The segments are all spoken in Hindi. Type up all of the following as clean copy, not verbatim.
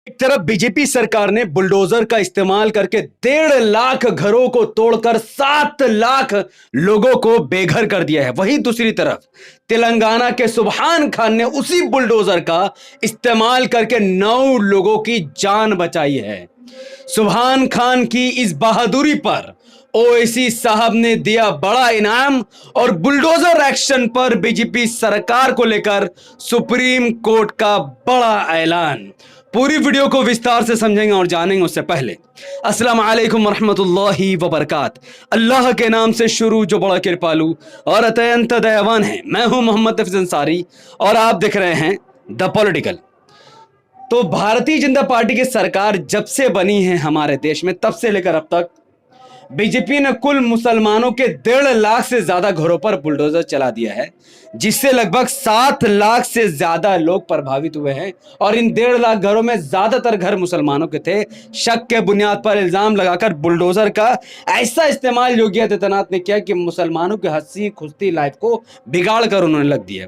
एक तरफ बीजेपी सरकार ने बुलडोजर का इस्तेमाल करके 1.5 लाख घरों को तोड़कर 7 लाख लोगों को बेघर कर दिया है। वहीं दूसरी तरफ तेलंगाना के सुभान खान ने उसी बुलडोजर का इस्तेमाल करके 9 लोगों की जान बचाई है। सुभान खान की इस बहादुरी पर ओवैसी साहब ने दिया बड़ा इनाम और बुलडोजर एक्शन पर बीजेपी सरकार को लेकर सुप्रीम कोर्ट का बड़ा ऐलान। पूरी वीडियो को विस्तार से समझेंगे और जानेंगे उससे पहले अस्सलाम वालेकुम रहमतुल्लाहि व बरकात। अल्लाह के नाम से शुरू जो बड़ा कृपालु और अत्यंत दयावान है। मैं हूं मोहम्मद हफीज अंसारी और आप देख रहे हैं द पॉलिटिकल। तो भारतीय जनता पार्टी की सरकार जब से बनी है हमारे देश में, तब से लेकर अब तक बीजेपी ने कुल मुसलमानों के 1.5 लाख से ज्यादा घरों पर बुलडोजर चला दिया है, जिससे लगभग 7 लाख से ज्यादा लोग प्रभावित हुए हैं। और इन 1.5 लाख घरों में ज्यादातर घर मुसलमानों के थे। शक के बुनियाद पर इल्जाम लगाकर बुलडोजर का ऐसा इस्तेमाल योगी आदित्यनाथ ने किया कि मुसलमानों की हंसी खुशती लाइफ को बिगाड़ कर उन्होंने लग दिया।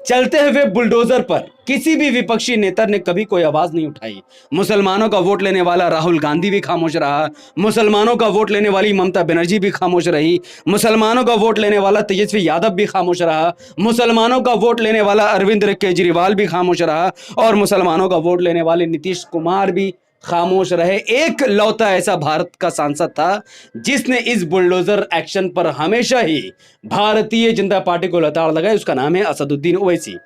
चलते हुए बुलडोजर पर किसी भी विपक्षी नेता ने कभी कोई आवाज नहीं उठाई। मुसलमानों का वोट लेने वाला राहुल गांधी भी खामोश रहा, मुसलमानों का वोट लेने वाली ममता बनर्जी भी खामोश रही, मुसलमानों का वोट लेने वाला तेजस्वी यादव भी खामोश रहा, मुसलमानों का वोट लेने वाला अरविंद केजरीवाल भी खामोश रहा और मुसलमानों का वोट लेने वाले नीतीश कुमार भी खामोश रहे। एक लौता ऐसा भारत का सांसद था जिसने इस बुलडोजर एक्शन पर हमेशा ही भारतीय जनता पार्टी को लताड़ लगाई। उसका नाम है असदुद्दीन ओवैसी।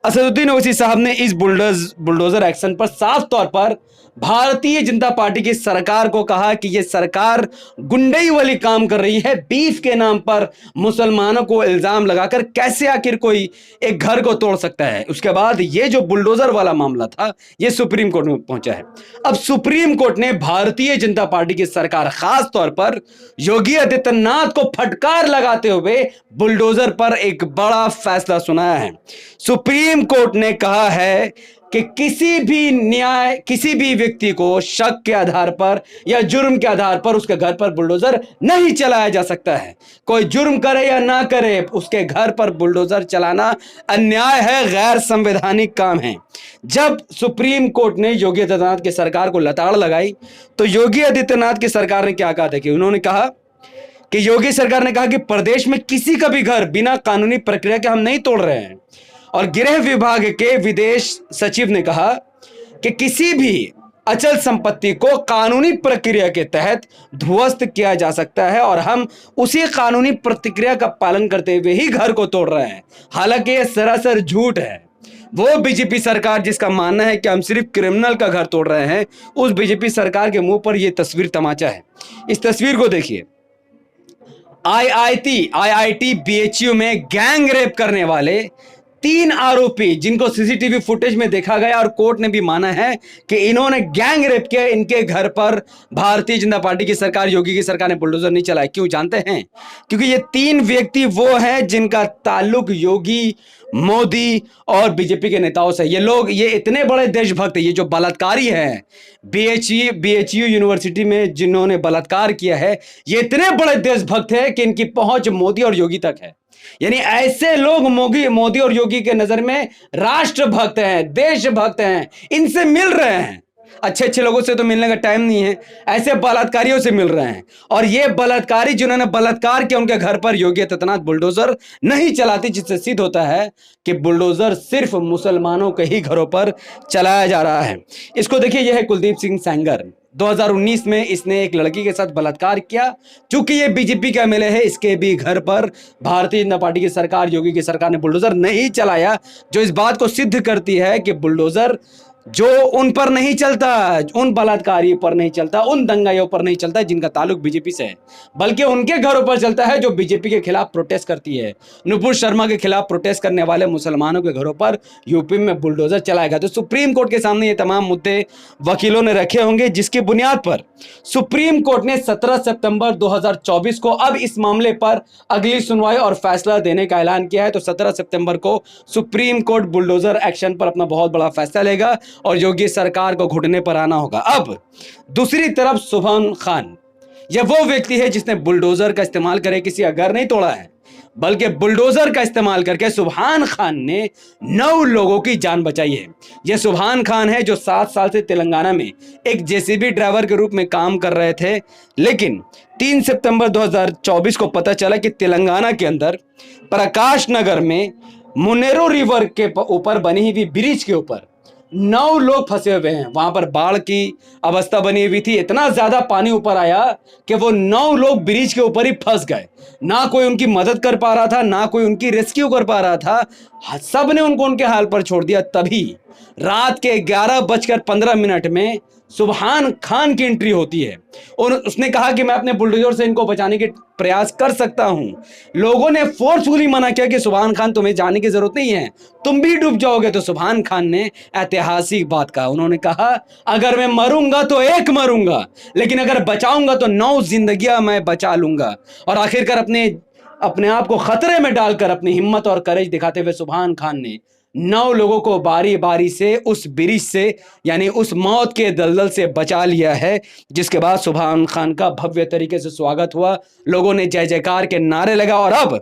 असदुद्दीन ओवैसी साहब ने इस बुलडोजर एक्शन पर साफ तौर पर भारतीय जनता पार्टी की सरकार को कहा कि यह सरकार गुंडई वाली काम कर रही है। बीफ के नाम पर मुसलमानों को इल्जाम लगाकर कैसे आखिर कोई एक घर को तोड़ सकता है। उसके बाद यह जो बुलडोजर वाला मामला था यह सुप्रीम कोर्ट में पहुंचा है। अब सुप्रीम कोर्ट ने भारतीय जनता पार्टी की सरकार, खास तौर पर योगी आदित्यनाथ को फटकार लगाते हुए बुलडोजर पर एक बड़ा फैसला सुनाया है। सुप्रीम कोर्ट ने कहा है कि किसी भी व्यक्ति को शक के आधार पर या जुर्म के आधार पर उसके घर पर बुलडोजर नहीं चलाया जा सकता है। कोई जुर्म करे या ना करे, उसके घर पर बुलडोजर चलाना अन्याय है, गैर संवैधानिक काम है। जब सुप्रीम कोर्ट ने योगी आदित्यनाथ की सरकार को लताड़ लगाई तो योगी आदित्यनाथ की सरकार ने क्या कहा था कि उन्होंने कहा कि योगी सरकार ने कहा कि प्रदेश में किसी का भी घर बिना कानूनी प्रक्रिया के हम नहीं तोड़ रहे हैं। और गृह विभाग के विदेश सचिव ने कहा कि किसी भी अचल संपत्ति को कानूनी प्रक्रिया के तहत ध्वस्त किया जा सकता है और हम उसी कानूनी प्रक्रिया का पालन करते हुए ही घर को तोड़ रहे हैं। हालांकि यह सरासर झूठ है। वो बीजेपी सरकार जिसका मानना है कि हम सिर्फ क्रिमिनल का घर तोड़ रहे हैं, उस बीजेपी सरकार के मुंह पर यह तस्वीर तमाचा है। इस तस्वीर को देखिए। आईआईटी बीएचयू में गैंग रेप करने वाले 3 आरोपी जिनको सीसीटीवी फुटेज में देखा गया और कोर्ट ने भी माना है कि इन्होंने गैंग रेप किया, इनके घर पर भारतीय जनता पार्टी की सरकार, योगी की सरकार ने बुलडोजर नहीं चलाया। क्यों जानते हैं? क्योंकि ये 3 व्यक्ति वो हैं जिनका ताल्लुक योगी, मोदी और बीजेपी के नेताओं से। ये इतने बड़े देशभक्त, ये जो बलात्कारी हैं बीएचयू यूनिवर्सिटी में जिन्होंने बलात्कार किया है, ये इतने बड़े देशभक्त हैं कि इनकी पहुंच मोदी और योगी तक है। यानी ऐसे लोग मोदी और योगी के नजर में राष्ट्रभक्त हैं, देशभक्त हैं, इनसे मिल रहे हैं। अच्छे लोगों से तो मिलने का टाइम नहीं है, ऐसे बलात्कारियों से मिल रहे हैं। और ये बलात्कारी जिन्होंने बलात्कार किया, उनके घर पर योगी आदित्यनाथ बुलडोजर नहीं चलाती, जिससे सिद्ध होता है कि बुलडोजर सिर्फ मुसलमानों के ही घरों पर चलाया जा रहा है। इसको देखिए, यह है कुलदीप सिंह सेंगर। 2019 में इसने एक लड़की के साथ बलात्कार किया। चूंकि ये बीजेपी का एमएलए है, इसके भी घर पर भारतीय जनता पार्टी की सरकार, योगी की सरकार ने बुलडोजर नहीं चलाया, जो इस बात को सिद्ध करती है कि बुलडोजर जो उन पर नहीं चलता, उन बलात्कारियों पर नहीं चलता, उन दंगाइयों पर नहीं चलता जिनका ताल्लुक बीजेपी से है, बल्कि उनके घरों पर चलता है जो बीजेपी के खिलाफ प्रोटेस्ट करती है। नुपुर शर्मा के खिलाफ प्रोटेस्ट करने वाले मुसलमानों के घरों पर यूपी में बुलडोजर चलाएगा। तो सुप्रीम कोर्ट के सामने ये तमाम मुद्दे वकीलों ने रखे होंगे, जिसकी बुनियाद पर सुप्रीम कोर्ट ने 17 सितंबर 2024 को अब इस मामले पर अगली सुनवाई और फैसला देने का ऐलान किया है। तो 17 सितंबर को सुप्रीम कोर्ट बुलडोजर एक्शन पर अपना बहुत बड़ा फैसला लेगा और योगी सरकार को घुटने पर आना होगा। अब दूसरी तरफ सुभान खान, यह वो व्यक्ति है जिसने बुलडोजर का इस्तेमाल करके किसी का घर नहीं तोड़ा है, बल्कि बुलडोजर का इस्तेमाल करके सुभान खान ने 9 लोगों की जान बचाई है। यह सुभान खान है जो 7 साल से तेलंगाना में एक जेसीबी ड्राइवर के रूप में काम कर रहे थे, लेकिन 3 सितंबर 2024 को पता चला कि तेलंगाना के अंदर प्रकाश नगर में मुनेरो रिवर के ऊपर बनी हुई ब्रिज के ऊपर 9 लोग फंसे हुए हैं। वहां पर बाढ़ की अवस्था बनी हुई थी, इतना ज्यादा पानी ऊपर आया कि वो 9 लोग ब्रिज के ऊपर ही फंस गए। ना कोई उनकी मदद कर पा रहा था, ना कोई उनकी रेस्क्यू कर पा रहा था, सब ने उनको उनके हाल पर छोड़ दिया। तभी रात के 11:15 में सुभान खान की एंट्री होती है और उसने कहा कि मैं अपने बुलडोजर से इनको बचाने के प्रयास कर सकता हूं। लोगों ने फोर्सफुली मना किया कि सुभान खान तुम्हें जाने की जरूरत नहीं है, तुम भी डूब जाओगे। तो सुभान खान ने ऐतिहासिक बात कहा, उन्होंने कहा अगर मैं मरूंगा तो एक मरूंगा, लेकिन अगर बचाऊंगा तो 9 जिंदगियां मैं बचा लूंगा। और आखिरकार अपने आप को खतरे में डालकर अपनी हिम्मत और करेज दिखाते हुए सुभान खान ने 9 लोगों को बारी बारी से उस ब्रिज से यानी उस मौत के दलदल से बचा लिया है। जिसके बाद सुभान खान का भव्य तरीके से स्वागत हुआ, लोगों ने जय जयकार के नारे लगा और अब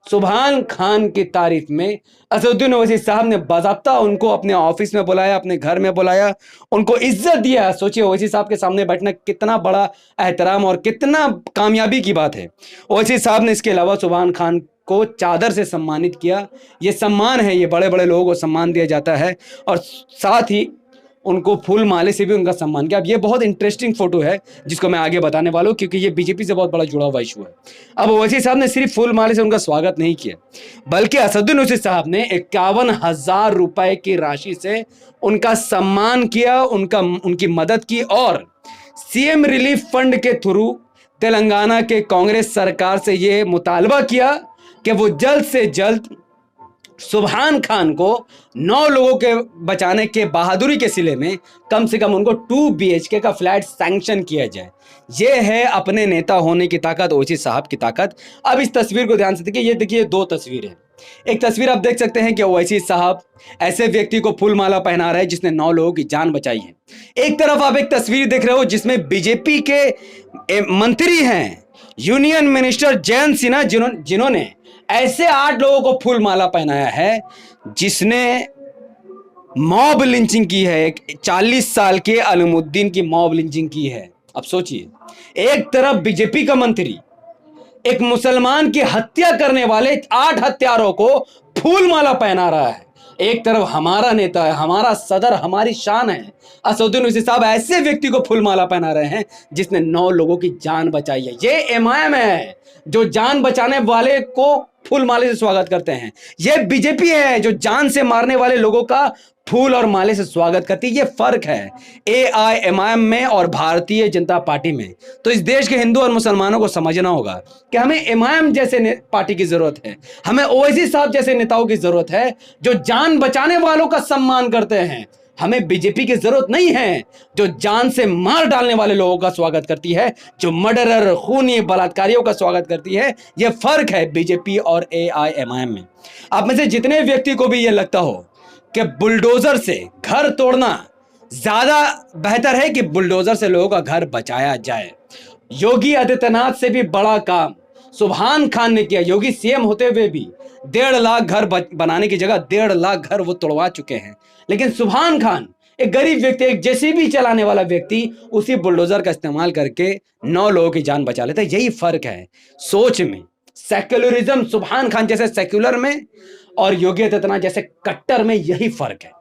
सुभान खान की तारीफ में असदुद्दीन ओवैसी साहब ने बाज़ाब्ता उनको अपने ऑफिस में बुलाया, अपने घर में बुलाया, उनको इज्जत दिया। सोचिए ओवैसी साहब के सामने बैठना कितना बड़ा एहतराम और कितना कामयाबी की बात है। ओवैसी साहब ने इसके अलावा सुभान खान को चादर से सम्मानित किया। ये सम्मान है, ये बड़े बड़े लोगों को सम्मान दिया जाता है और साथ ही उनको फूल माले से भी उनका सम्मान किया। अब ये बहुत इंटरेस्टिंग फोटो है जिसको मैं आगे बताने वाला हूँ, क्योंकि ये बीजेपी से बहुत बड़ा जुड़ा हुआ इशू है। अब ओवैसी साहब ने सिर्फ फूल माले से उनका स्वागत नहीं किया, बल्कि असदुद्दीन ओवैसी साहब ने 51,000 रुपए की राशि से उनका सम्मान किया, उनकी मदद की और सीएम रिलीफ फंड के थ्रू तेलंगाना के कांग्रेस सरकार से ये मुतालबा किया कि वो जल्द से जल्द सुभान खान को 9 लोगों के बचाने के बहादुरी के सिले में कम से कम उनको 2 BHK का फ्लैट सैंक्शन किया जाए। ये है अपने नेता होने की ताकत, ओवैसी साहब की ताकत। अब इस तस्वीर को ध्यान से देखिए, ये देखिए 2 तस्वीरें। एक तस्वीर आप देख सकते हैं कि ओवैसी साहब ऐसे व्यक्ति को फूलमाला पहना रहे हैं जिसने 9 लोगों की जान बचाई है। एक तरफ आप एक तस्वीर देख रहे हो जिसमें बीजेपी के मंत्री हैं, यूनियन मिनिस्टर जयंत सिन्हा, जिन्होंने ऐसे 8 लोगों को फूलमाला पहनाया है जिसने मॉब लिंचिंग की है। 40 साल के अलमुद्दीन की मॉब लिंचिंग की है। अब सोचिए, एक तरफ बीजेपी का मंत्री एक मुसलमान की हत्या करने वाले 8 हत्यारों को फूलमाला पहना रहा है, एक तरफ हमारा नेता है, हमारा सदर, हमारी शान है असदुद्दीन ओवैसी साहब ऐसे व्यक्ति को फूलमाला पहना रहे हैं जिसने 9 लोगों की जान बचाई है। ये एमआईएम है जो जान बचाने वाले को फूल माले से स्वागत करते हैं। ये बीजेपी है जो जान से मारने वाले लोगों का फूल और माले से स्वागत करती है। ये फर्क है एआईएमआईएम में और भारतीय जनता पार्टी में। तो इस देश के हिंदू और मुसलमानों को समझना होगा कि हमें एमआईएम जैसे पार्टी की जरूरत है, हमें ओवैसी साहब जैसे नेताओं की जरूरत है जो जान बचाने वालों का सम्मान करते हैं। हमें बीजेपी की जरूरत नहीं है जो जान से मार डालने वाले लोगों का स्वागत करती है, जो मर्डरर, खूनी, बलात्कारियों का स्वागत करती है। यह फर्क है बीजेपी और एआईएमआईएम में। आप में से जितने व्यक्ति को भी यह लगता हो कि बुलडोजर से घर तोड़ना ज्यादा बेहतर है कि बुलडोजर से लोगों का घर बचाया जाए, योगी आदित्यनाथ से भी बड़ा काम सुभान खान ने किया। योगी सीएम होते हुए भी 1.5 लाख घर बनाने की जगह 1.5 लाख घर वो तोड़वा चुके हैं। लेकिन सुभान खान एक गरीब व्यक्ति, एक जेसीबी चलाने वाला व्यक्ति, उसी बुलडोजर का इस्तेमाल करके 9 लोगों की जान बचा लेता है। यही फर्क है सोच में। सेक्युलरिज्म सुभान खान जैसे सेक्युलर में और योगी आदित्यनाथ जैसे कट्टर में, यही फर्क है।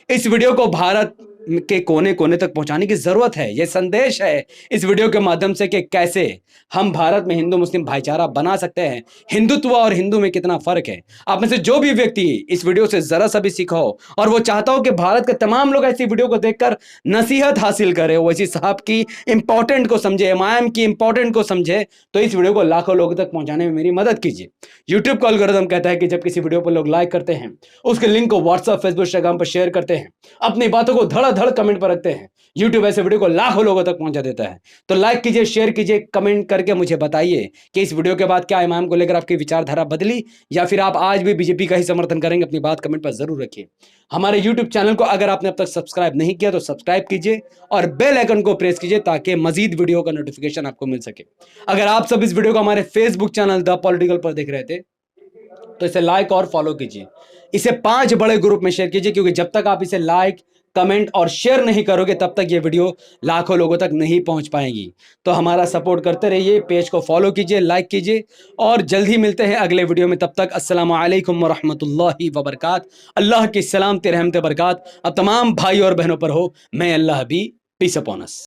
इस वीडियो को भारत के कोने कोने तक पहुंचाने की जरूरत है। यह संदेश है इस वीडियो के माध्यम से कि कैसे हम भारत में हिंदू मुस्लिम भाईचारा बना सकते हैं, हिंदुत्व और हिंदू में कितना फर्क है। आप में से जो भी व्यक्ति इस वीडियो से जरा सा भी सीखा हो और वो चाहता हो कि भारत के तमाम लोग ऐसी वीडियो को देखकर नसीहत हासिल करें, ओवैसी साहब की इंपॉर्टेंट को समझे, एमआईएम की इंपॉर्टेंट को समझे, तो इस वीडियो को लाखों लोगों तक पहुंचाने में मेरी मदद कीजिए। यूट्यूब का एल्गोरिथम कहता है कि जब किसी वीडियो पर लोग लाइक करते हैं, उसके लिंक को व्हाट्सएप, फेसबुक, इंस्टाग्राम पर शेयर करते हैं, अपनी बातों को धड़ाधड़ कमेंट पर रखते हैं, यूट्यूब ऐसे वीडियो को लाखों लोगों तक पहुंचा देता है। तो लाइक कीजिए, शेयर कीजिए, कमेंट करके मुझे बताइए कि इस वीडियो के बाद क्या इमाम को लेकर आपकी विचारधारा बदली या फिर आप आज भी बीजेपी का ही समर्थन करेंगे। अपनी बात कमेंट पर जरूर रखिए। हमारे यूट्यूब चैनल को अगर आपने अब तक सब्सक्राइब नहीं किया तो सब्सक्राइब कीजिए और बेल आइकन को प्रेस कीजिए ताकि मजीद वीडियो का नोटिफिकेशन आपको मिल सके। अगर आप सब इस वीडियो को हमारे फेसबुक चैनल द पॉलिटिकल पर देख रहे थे तो इसे लाइक और फॉलो कीजिए, इसे 5 बड़े ग्रुप में शेयर कीजिए, क्योंकि जब तक आप इसे लाइक, कमेंट और शेयर नहीं करोगे तब तक ये वीडियो लाखों लोगों तक नहीं पहुंच पाएगी। तो हमारा सपोर्ट करते रहिए, पेज को फॉलो कीजिए, लाइक कीजिए, और जल्द ही मिलते हैं अगले वीडियो में। तब तक अस्सलामु अलैकुम वरहमतुल्लाहि वबरकात। अल्लाह की सलामत रहमत बरकात अब तमाम भाई और बहनों पर हो। मैं अल्लाह भी, पीस अपॉन अस।